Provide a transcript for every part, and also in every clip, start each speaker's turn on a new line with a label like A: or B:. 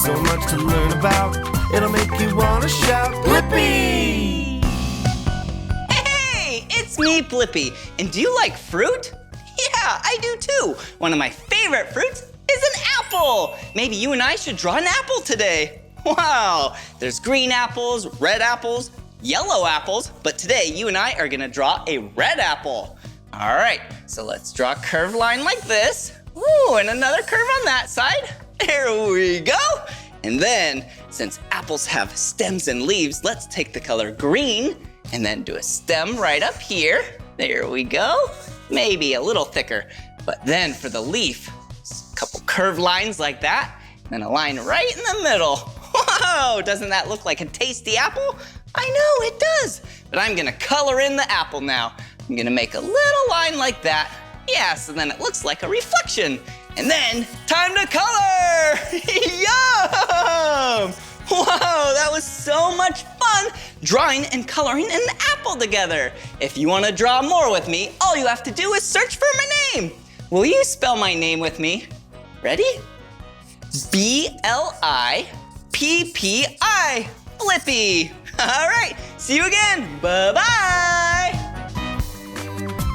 A: So much to learn about, it'll make you want to shout, Blippi!
B: Hey, it's me, Blippi. And do you like fruit? Yeah, I do too. One of my favorite fruits is an apple. Maybe you and I should draw an apple today. Wow, there's green apples, red apples, yellow apples, but today you and I are gonna draw a red apple. All right, so let's draw a curved line like this. Ooh, and another curve on that side. There we go. And then, since apples have stems and leaves, let's take the color green and then do a stem right up here. There we go. Maybe a little thicker. But then for the leaf, a couple curved lines like that, and then a line right in the middle. Whoa, doesn't that look like a tasty apple? I know, it does. But I'm gonna color in the apple now. I'm gonna make a little line like that. Yeah, so then it looks like a reflection. And then, time to color! Yum! Whoa, that was so much fun drawing and coloring an apple together. If you want to draw more with me, all you have to do is search for my name. Will you spell my name with me? Ready? B-L-I-P-P-I, Blippi. All right, see you again. Bye-bye.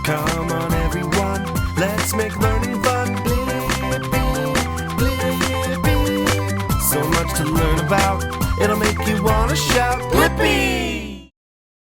A: Come on everyone, let's make learning fun. Blippi, Blippi. So much to learn about, it'll make you want to shout, Blippi!